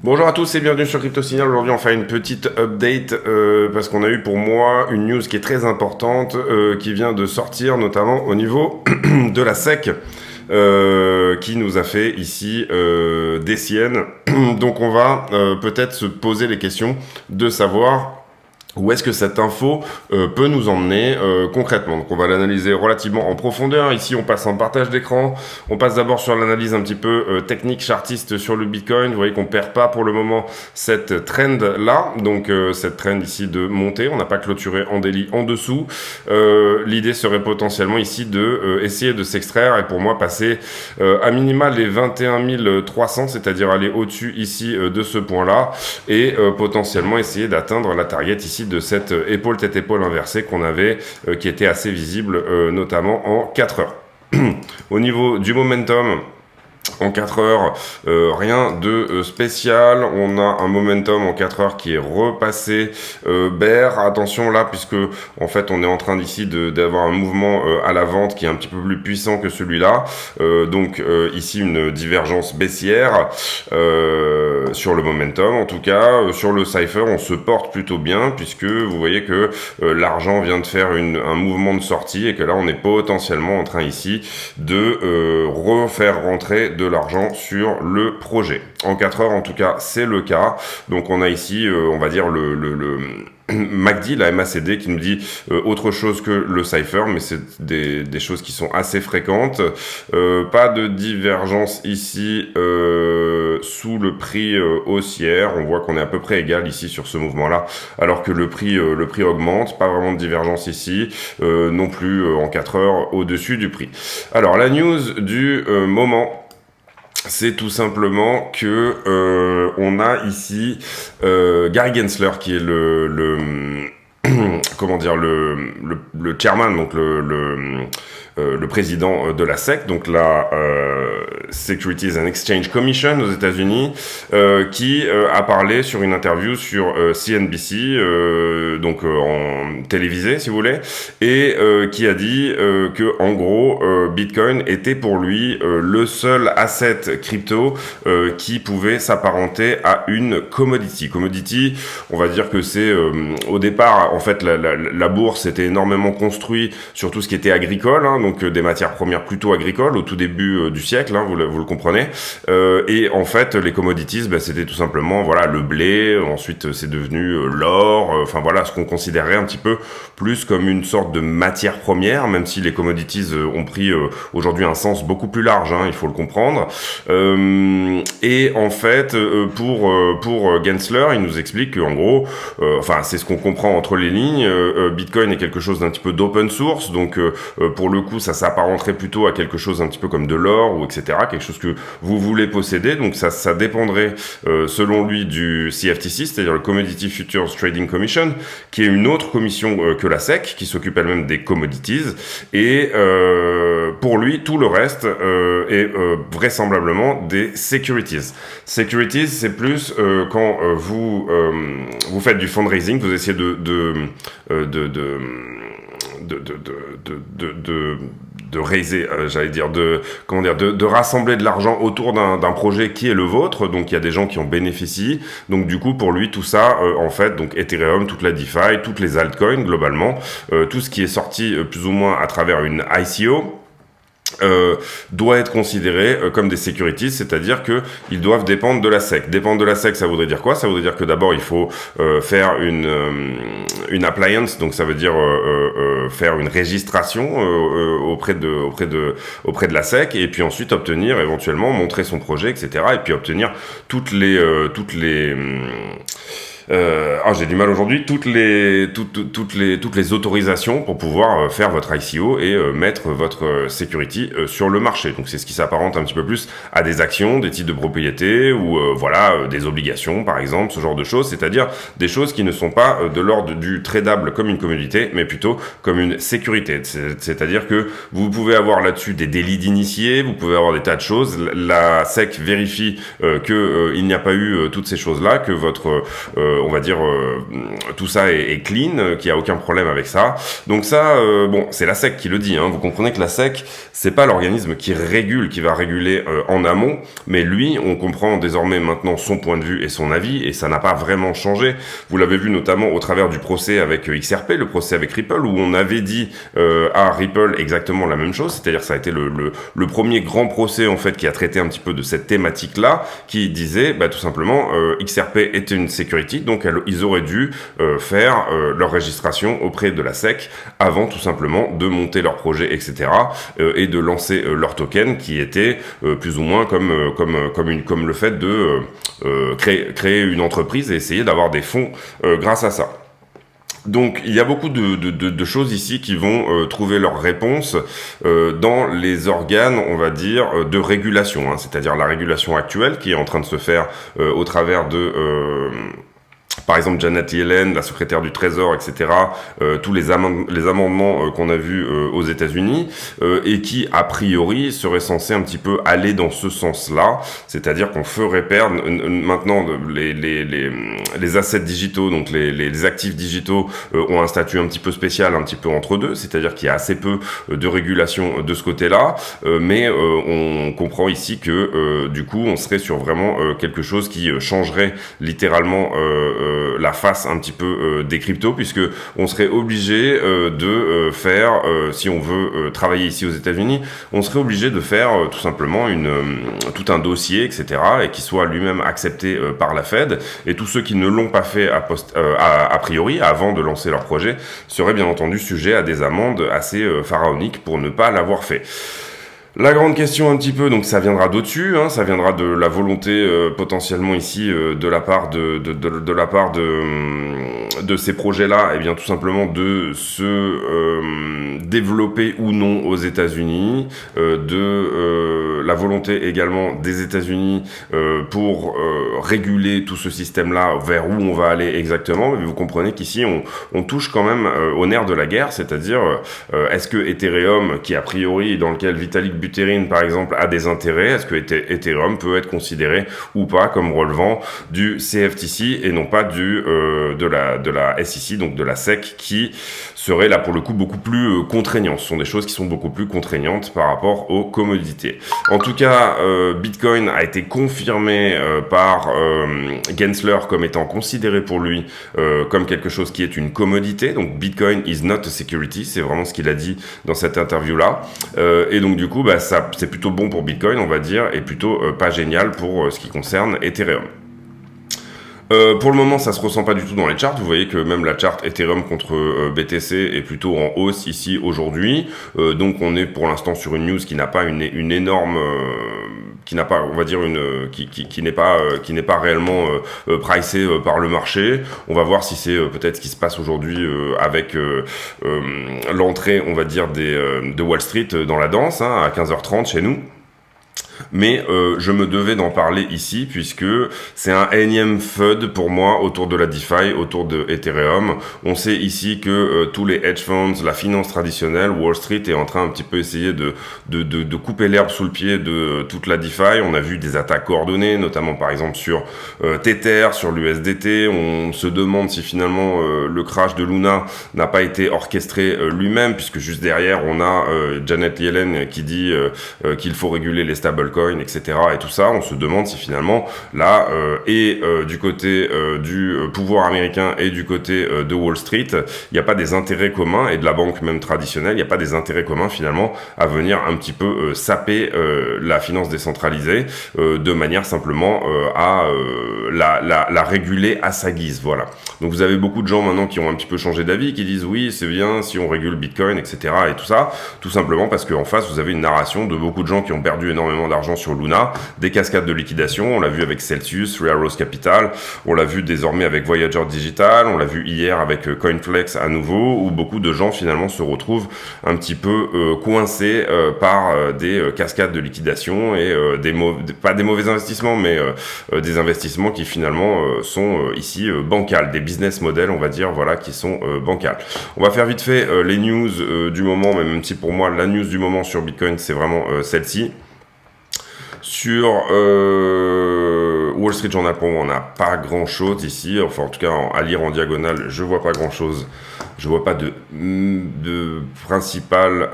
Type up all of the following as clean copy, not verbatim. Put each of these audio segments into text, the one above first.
Bonjour à tous et bienvenue sur Crypto Signal. Aujourd'hui, on fait une petite update parce qu'on a eu pour moi une news qui est très importante qui vient de sortir, notamment au niveau de la SEC. Qui nous a fait ici des siennes. Donc on va peut-être se poser les questions de savoir où est-ce que cette info peut nous emmener concrètement. Donc on va l'analyser relativement en profondeur. Ici on passe en partage d'écran. On passe d'abord sur l'analyse un petit peu technique, chartiste sur le Bitcoin. Vous voyez qu'on perd pas pour le moment cette trend là. Donc cette trend ici de montée. On n'a pas clôturé en daily en dessous. L'idée serait potentiellement ici de essayer de s'extraire et pour moi passer à minima les 21 300, c'est-à-dire aller au-dessus ici de ce point-là et potentiellement essayer d'atteindre la target ici de cette épaule tête-épaule inversée qu'on avait, qui était assez visible, notamment en 4 heures. Au niveau du momentum, en 4 heures, rien de spécial. On a un momentum en 4 heures qui est repassé bear. Attention là, puisque en fait on est en train d'ici d'avoir un mouvement à la vente qui est un petit peu plus puissant que celui-là. Donc ici une divergence baissière sur le momentum. En tout cas, sur le cipher, on se porte plutôt bien puisque vous voyez que l'argent vient de faire un mouvement de sortie et que là on est potentiellement en train ici de refaire rentrer de l'argent sur le projet. En 4 heures, en tout cas, c'est le cas. Donc, on a ici, on va dire, le MACD, la MACD, qui nous dit autre chose que le cipher, mais c'est des choses qui sont assez fréquentes. Pas de divergence ici sous le prix haussière. On voit qu'on est à peu près égal ici sur ce mouvement-là, alors que le prix augmente. Pas vraiment de divergence ici, non plus en 4 heures au-dessus du prix. Alors, la news du moment, c'est tout simplement que on a ici Gary Gensler qui est comment dire le chairman, donc le président de la SEC, donc la Securities and Exchange Commission aux États-Unis, qui a parlé sur une interview sur CNBC, donc en télévisé si vous voulez, et qui a dit que en gros Bitcoin était pour lui le seul asset crypto qui pouvait s'apparenter à une commodity. Commodity, on va dire que c'est au départ en fait la bourse était énormément construite sur tout ce qui était agricole, hein, donc des matières premières plutôt agricoles au tout début du siècle, hein, vous le comprenez, et en fait les commodities, c'était tout simplement voilà le blé, ensuite c'est devenu l'or, enfin voilà ce qu'on considérait un petit peu plus comme une sorte de matière première, même si les commodities ont pris aujourd'hui un sens beaucoup plus large, hein, il faut le comprendre, et en fait pour Gensler, il nous explique qu'en gros, enfin c'est ce qu'on comprend entre les lignes, Bitcoin est quelque chose d'un petit peu d'open source, donc pour le coup ça s'apparenterait plutôt à quelque chose un petit peu comme de l'or ou etc., quelque chose que vous voulez posséder, donc ça dépendrait selon lui du CFTC, c'est-à-dire le Commodity Futures Trading Commission, qui est une autre commission que la SEC, qui s'occupe elle-même des commodities, et pour lui tout le reste est vraisemblablement des securities. Securities, c'est plus quand vous faites du fundraising, vous essayez de raiser, j'allais dire, de rassembler de l'argent autour d'un projet qui est le vôtre, donc il y a des gens qui en bénéficient, donc du coup pour lui tout ça, en fait, donc Ethereum, toute la DeFi, toutes les altcoins globalement, tout ce qui est sorti plus ou moins à travers une ICO, doit être considéré comme des securities, c'est-à-dire que ils doivent dépendre de la SEC. Dépendre de la SEC, ça voudrait dire quoi? Ça voudrait dire que d'abord il faut faire une appliance, donc ça veut dire faire une registration auprès de la SEC, et puis ensuite obtenir éventuellement montrer son projet, etc. Et puis obtenir toutes les j'ai du mal aujourd'hui, toutes les autorisations pour pouvoir faire votre ICO et mettre votre security sur le marché. Donc c'est ce qui s'apparente un petit peu plus à des actions, des titres de propriété ou des obligations par exemple, ce genre de choses, c'est-à-dire des choses qui ne sont pas de l'ordre du tradable comme une commodité, mais plutôt comme une sécurité. C'est-à-dire que vous pouvez avoir là-dessus des délits d'initiés, vous pouvez avoir des tas de choses. La SEC vérifie que il n'y a pas eu toutes ces choses-là, que votre on va dire, tout ça est clean, qu'il n'y a aucun problème avec ça. Donc ça, bon, c'est la SEC qui le dit, hein. Vous comprenez que la SEC, c'est pas l'organisme qui régule, qui va réguler en amont, mais lui, on comprend désormais maintenant son point de vue et son avis, et ça n'a pas vraiment changé. Vous l'avez vu notamment au travers du procès avec XRP, le procès avec Ripple, où on avait dit à Ripple exactement la même chose, c'est-à-dire que ça a été le premier grand procès en fait qui a traité un petit peu de cette thématique-là, qui disait tout simplement XRP était une security, donc ils auraient dû faire leur registration auprès de la SEC avant tout simplement de monter leur projet, etc. Et de lancer leur token qui était plus ou moins comme le fait de créer une entreprise et essayer d'avoir des fonds grâce à ça. Donc il y a beaucoup de choses ici qui vont trouver leur réponse dans les organes, on va dire, de régulation, hein, c'est-à-dire la régulation actuelle qui est en train de se faire au travers de... par exemple, Janet Yellen, la secrétaire du Trésor, etc., tous les amendements qu'on a vus aux États-Unis, et qui, a priori, seraient censés un petit peu aller dans ce sens-là, c'est-à-dire qu'on ferait perdre maintenant les assets digitaux, donc les actifs digitaux ont un statut un petit peu spécial, un petit peu entre deux, c'est-à-dire qu'il y a assez peu de régulation de ce côté-là, mais on comprend ici que, du coup, on serait sur vraiment quelque chose qui changerait littéralement la face un petit peu des cryptos, puisque on serait obligé de faire, si on veut travailler ici aux États-Unis, on serait obligé de faire tout simplement tout un dossier, etc., et qui soit lui-même accepté par la Fed, et tous ceux qui ne l'ont pas fait a priori, avant de lancer leur projet, seraient bien entendu sujets à des amendes assez pharaoniques pour ne pas l'avoir fait. La grande question un petit peu, donc ça viendra d'au-dessus, hein, ça viendra de la volonté potentiellement ici de la part de ces projets-là, et bien tout simplement de se développer ou non aux États-Unis, la volonté également des États-Unis pour réguler tout ce système-là, vers où on va aller exactement. Mais vous comprenez qu'ici on touche quand même au nerf de la guerre, c'est-à-dire est-ce que Ethereum, qui a priori dans lequel Vitalik Buterin par exemple a des intérêts, est-ce que Ethereum peut être considéré ou pas comme relevant du CFTC et non pas de la SEC, donc de la SEC, qui serait là pour le coup beaucoup plus contraignant. Ce sont des choses qui sont beaucoup plus contraignantes par rapport aux commodités. En tout cas, Bitcoin a été confirmé par Gensler comme étant considéré pour lui comme quelque chose qui est une commodité. Donc Bitcoin is not a security, c'est vraiment ce qu'il a dit dans cette interview-là. Et donc du coup, ça c'est plutôt bon pour Bitcoin, on va dire, et plutôt pas génial pour ce qui concerne Ethereum. Pour le moment, ça se ressent pas du tout dans les charts. Vous voyez que même la chart Ethereum contre BTC est plutôt en hausse ici aujourd'hui. Donc on est pour l'instant sur une news qui n'a pas une énorme, qui n'a pas, on va dire qui n'est pas réellement pricée par le marché. On va voir si c'est peut-être ce qui se passe aujourd'hui avec l'entrée, on va dire de Wall Street dans la danse, hein, à 15h30 chez nous. Mais je me devais d'en parler ici puisque c'est un énième FUD pour moi autour de la DeFi, autour de Ethereum. On sait ici que tous les hedge funds, la finance traditionnelle, Wall Street est en train un petit peu essayer de couper l'herbe sous le pied de toute la DeFi. On a vu des attaques coordonnées, notamment par exemple sur Tether, sur l'USDT. On se demande si finalement le crash de Luna n'a pas été orchestré lui-même, puisque juste derrière on a Janet Yellen qui dit qu'il faut réguler les stablecoins, etc. et tout ça. On se demande si finalement là du côté du pouvoir américain et du côté de Wall Street, il n'y a pas des intérêts communs, et de la banque même traditionnelle, il n'y a pas des intérêts communs finalement à venir un petit peu saper la finance décentralisée de manière simplement à la réguler à sa guise. Voilà. Donc vous avez beaucoup de gens maintenant qui ont un petit peu changé d'avis, qui disent oui, c'est bien si on régule Bitcoin, etc. et tout ça, tout simplement parce qu'en face vous avez une narration de beaucoup de gens qui ont perdu énormément d'argent sur Luna, des cascades de liquidation. On l'a vu avec Celsius, Rare Rose Capital, on l'a vu désormais avec Voyager Digital, on l'a vu hier avec Coinflex à nouveau, où beaucoup de gens finalement se retrouvent un petit peu coincés par des cascades de liquidation et pas des mauvais investissements, mais des investissements qui finalement sont ici bancals, des business models, on va dire, voilà, qui sont bancals. On va faire vite fait les news du moment, même si pour moi la news du moment sur Bitcoin c'est vraiment celle-ci. Sur Wall Street Journal, pour moi, on n'a pas grand-chose ici. Enfin, en tout cas, à lire en diagonale, je vois pas grand-chose. Je vois pas de principal...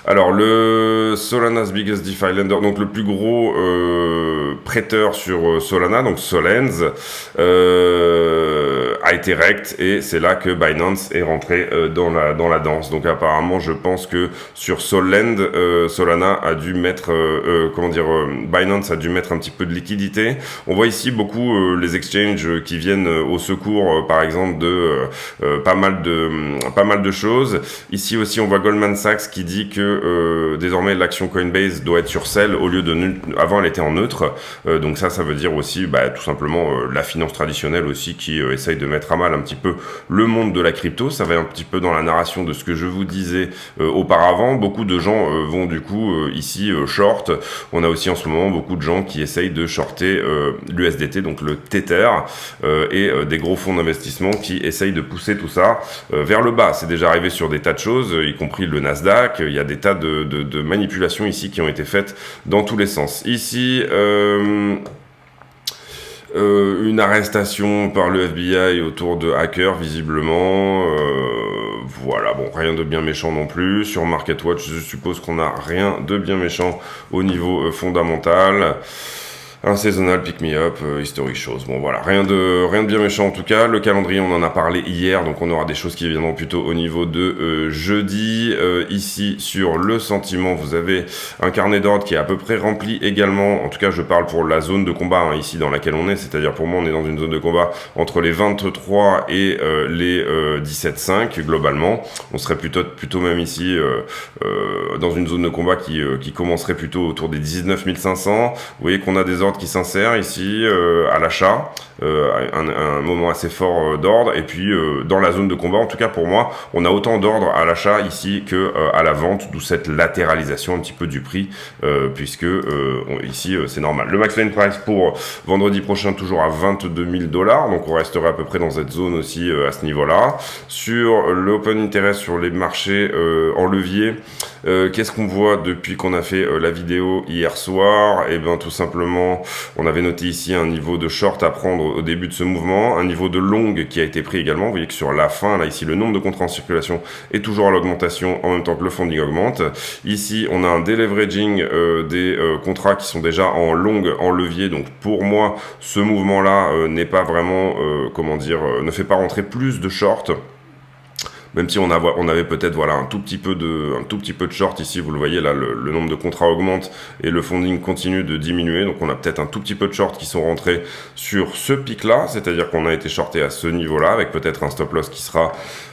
Alors, le Solana's Biggest DeFi Lender, donc le plus gros prêteur sur Solana, donc Solens, a été rect, et c'est là que Binance est rentré dans la danse. Donc apparemment, je pense que sur Solend, Solana a dû mettre, Binance a dû mettre un petit peu de liquidité. On voit ici beaucoup les exchanges qui viennent au secours, par exemple, de pas mal de choses. Ici aussi, on voit Goldman Sachs qui dit que désormais l'action Coinbase doit être sur sell au lieu de avant elle était en neutre. Donc ça veut dire aussi tout simplement la finance traditionnelle aussi qui essaye de mettre à mal un petit peu le monde de la crypto. Ça va un petit peu dans la narration de ce que je vous disais auparavant. Beaucoup de gens vont du coup ici short. On a aussi en ce moment beaucoup de gens qui essayent de shorter l'USDT, donc le Tether, et des gros fonds d'investissement qui essayent de pousser tout ça vers le bas. C'est déjà arrivé sur des tas de choses, y compris le Nasdaq. Il y a des tas de manipulations ici qui ont été faites dans tous les sens. Ici, une arrestation par le FBI autour de hackers, visiblement. Voilà, bon, rien de bien méchant non plus. Sur MarketWatch, je suppose qu'on n'a rien de bien méchant au niveau fondamental. Un seasonal pick me up, historic chose. Bon voilà, rien de bien méchant en tout cas. Le calendrier, on en a parlé hier, donc on aura des choses qui viendront plutôt au niveau de jeudi. Ici, sur le sentiment, vous avez un carnet d'ordre qui est à peu près rempli également. En tout cas, je parle pour la zone de combat ici dans laquelle on est. C'est-à-dire pour moi, on est dans une zone de combat entre les 23 et les 17,5 globalement. On serait plutôt même ici dans une zone de combat qui commencerait plutôt autour des 19 500. Vous voyez qu'on a des ordres qui s'insère ici à l'achat, un moment assez fort d'ordre, et puis dans la zone de combat, en tout cas pour moi, on a autant d'ordre à l'achat ici que à la vente, d'où cette latéralisation un petit peu du prix, puisque ici c'est normal. Le max line price pour vendredi prochain toujours à 22 000 $, donc on resterait à peu près dans cette zone aussi à ce niveau-là. Sur l'open interest sur les marchés en levier, qu'est-ce qu'on voit depuis qu'on a fait la vidéo hier soir? Et bien tout simplement, on avait noté ici un niveau de short à prendre au début de ce mouvement, un niveau de long qui a été pris également. Vous voyez que sur la fin, là ici, le nombre de contrats en circulation est toujours à l'augmentation en même temps que le funding augmente. Ici, on a un deleveraging des contrats qui sont déjà en long, en levier. Donc pour moi, ce mouvement-là n'est pas vraiment, ne fait pas rentrer plus de short. Même si on avait peut-être un tout petit peu de short ici, vous le voyez là, le nombre de contrats augmente et le funding continue de diminuer, donc on a peut-être un tout petit peu de short qui sont rentrés sur ce pic là, c'est-à-dire qu'on a été shorté à ce niveau là, avec peut-être un stop loss qui sera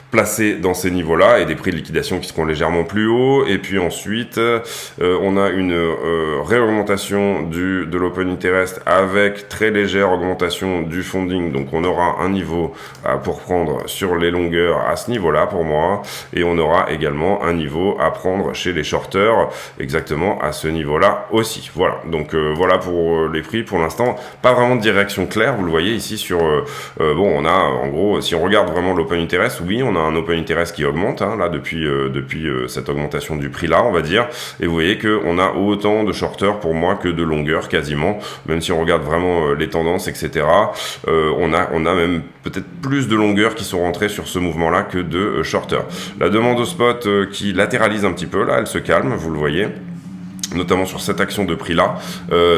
placés dans ces niveaux-là et des prix de liquidation qui seront légèrement plus hauts. Et puis ensuite, on a une réaugmentation de l'open interest avec très légère augmentation du funding. Donc on aura un niveau pour prendre sur les longueurs à ce niveau-là pour moi. Et on aura également un niveau à prendre chez les shorters exactement à ce niveau-là aussi. Voilà, donc voilà pour les prix. Pour l'instant, pas vraiment de direction claire. Vous le voyez ici sur... on a en gros, si on regarde vraiment l'open interest, oui, on a un open interest qui augmente là depuis cette augmentation du prix là, on va dire, et vous voyez que on a autant de shorters pour moi que de longueurs quasiment, même si on regarde vraiment les tendances, etc. On a même peut-être plus de longueurs qui sont rentrées sur ce mouvement là que de shorters. La demande au spot qui latéralise un petit peu là, elle se calme, vous le voyez, notamment sur cette action de prix là,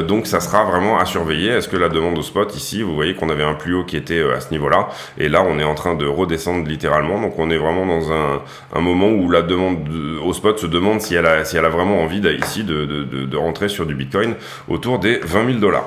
donc ça sera vraiment à surveiller. Est-ce que la demande au spot ici, vous voyez qu'on avait un plus haut qui était à ce niveau là, et là on est en train de redescendre littéralement, donc on est vraiment dans un moment où la demande au spot se demande si elle a vraiment envie ici de rentrer sur du Bitcoin autour des 20 000 $.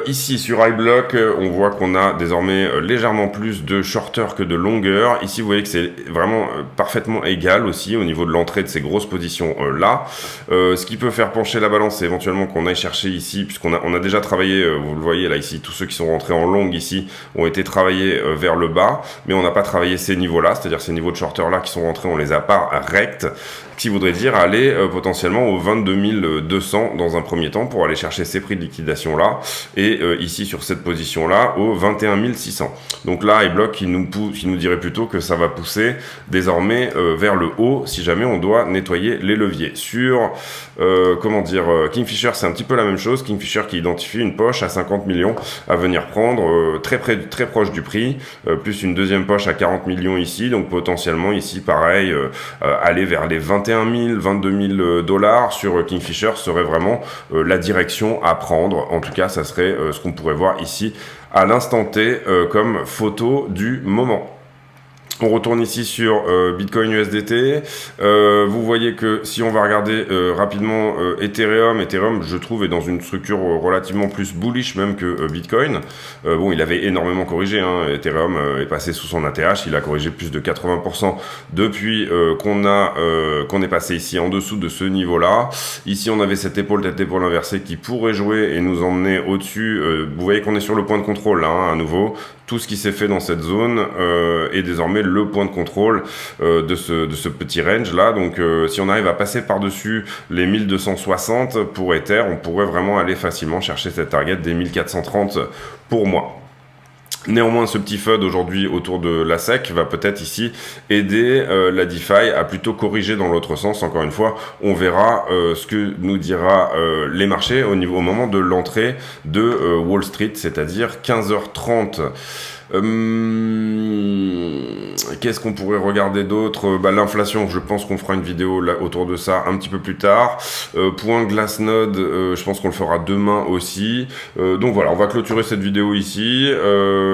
Ici sur iBlock, on voit qu'on a désormais légèrement plus de shorters que de longueurs. Ici vous voyez que c'est vraiment parfaitement égal aussi au niveau de l'entrée de ces grosses positions là. Ce qui peut faire pencher la balance, c'est éventuellement qu'on aille chercher ici, puisqu'on a déjà travaillé, vous le voyez là ici, tous ceux qui sont rentrés en long ici ont été travaillés vers le bas, mais on n'a pas travaillé ces niveaux là, c'est-à-dire ces niveaux de shorters là qui sont rentrés, on les a pas rects, qui voudrait dire aller potentiellement aux 22 200 dans un premier temps pour aller chercher ces prix de liquidation là. et ici sur cette position-là au 21 600. Donc là, iBlock qui nous dirait plutôt que ça va pousser désormais vers le haut si jamais on doit nettoyer les leviers. Sur Kingfisher, c'est un petit peu la même chose. Kingfisher qui identifie une poche à 50 millions à venir prendre très proche du prix, plus une deuxième poche à 40 millions ici, donc potentiellement ici pareil, aller vers les 21 000, 22 000 dollars sur Kingfisher serait vraiment la direction à prendre. En tout cas, ça serait ce qu'on pourrait voir ici à l'instant T comme photo du moment. On retourne ici sur Bitcoin USDT. Vous voyez que si on va regarder rapidement Ethereum, je trouve, est dans une structure relativement plus bullish même que Bitcoin. Bon, il avait énormément corrigé. Ethereum est passé sous son ATH. Il a corrigé plus de 80% depuis qu'on est passé ici en dessous de ce niveau-là. Ici, on avait cette épaule, tête d'épaule inversée qui pourrait jouer et nous emmener au-dessus. Vous voyez qu'on est sur le point de contrôle, là, à nouveau. Tout ce qui s'est fait dans cette zone est désormais le point de contrôle de ce petit range là. Donc si on arrive à passer par-dessus les 1260 pour Ether, on pourrait vraiment aller facilement chercher cette target des 1430 pour moi. Néanmoins, ce petit FUD aujourd'hui autour de la SEC va peut-être ici aider la DeFi à plutôt corriger dans l'autre sens. Encore une fois, on verra ce que nous dira les marchés au moment de l'entrée de Wall Street, c'est-à-dire 15h30. Qu'est-ce qu'on pourrait regarder d'autre? L'inflation, je pense qu'on fera une vidéo là, autour de ça un petit peu plus tard. Point Glassnode, je pense qu'on le fera demain aussi. Donc voilà, on va clôturer cette vidéo ici.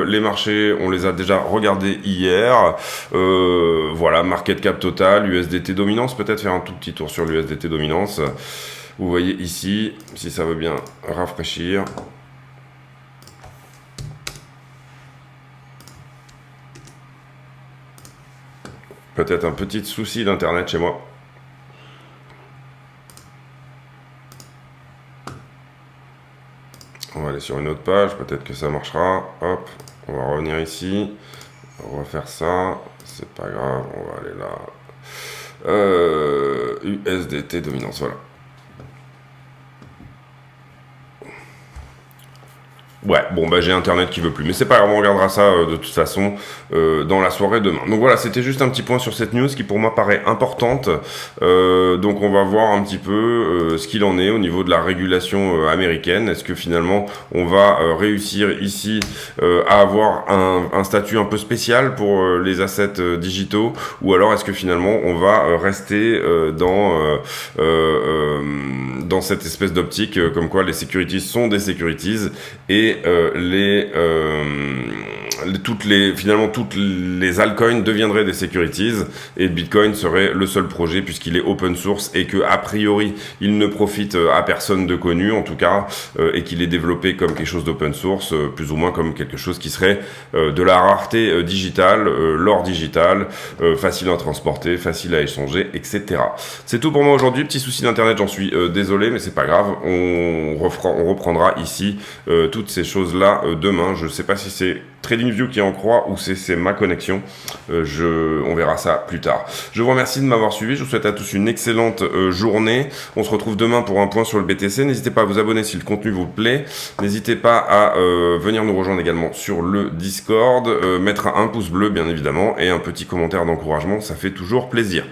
Les marchés, on les a déjà regardés hier. Voilà, market cap total, USDT dominance, peut-être faire un tout petit tour sur l'USDT dominance. Vous voyez ici, si ça veut bien rafraîchir. Peut-être un petit souci d'internet chez moi. On va aller sur une autre page, peut-être que ça marchera. Hop, on va revenir ici. On va faire ça. C'est pas grave, on va aller là. USDT dominance, voilà. Ouais, bon j'ai internet qui veut plus, mais c'est pas grave, on regardera ça de toute façon dans la soirée demain. Donc voilà, c'était juste un petit point sur cette news qui pour moi paraît importante. Donc on va voir un petit peu ce qu'il en est au niveau de la régulation américaine. Est-ce que finalement on va réussir ici à avoir un statut un peu spécial pour les assets digitaux, ou alors est-ce que finalement on va rester dans cette espèce d'optique comme quoi les securities sont des securities et toutes les altcoins deviendraient des securities et Bitcoin serait le seul projet puisqu'il est open source et que a priori il ne profite à personne de connu en tout cas et qu'il est développé comme quelque chose d'open source, plus ou moins comme quelque chose qui serait de la rareté digitale, l'or digital, facile à transporter, facile à échanger, etc. C'est tout pour moi aujourd'hui. Petit souci d'internet, j'en suis désolé, mais c'est pas grave. On reprendra ici toutes ces choses-là demain. Je sais pas si c'est TradingView qui en croit ou c'est ma connexion. On verra ça plus tard. Je vous remercie de m'avoir suivi. Je vous souhaite à tous une excellente journée. On se retrouve demain pour un point sur le BTC. N'hésitez pas à vous abonner si le contenu vous plaît. N'hésitez pas à venir nous rejoindre également sur le Discord. Mettre un pouce bleu bien évidemment et un petit commentaire d'encouragement. Ça fait toujours plaisir.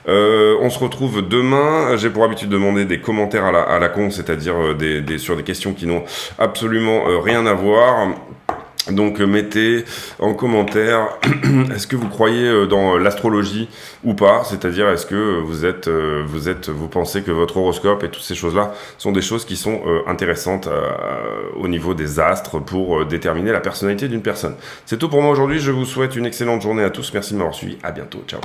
On se retrouve demain. J'ai pour habitude de demander des commentaires à la con, c'est-à-dire sur des questions qui n'ont absolument rien à voir. Donc mettez en commentaire est-ce que vous croyez dans l'astrologie ou pas, c'est-à-dire est-ce que vous pensez que votre horoscope et toutes ces choses-là sont des choses qui sont intéressantes au niveau des astres pour déterminer la personnalité d'une personne. C'est tout pour moi aujourd'hui, je vous souhaite une excellente journée à tous, merci de m'avoir suivi, à bientôt, ciao.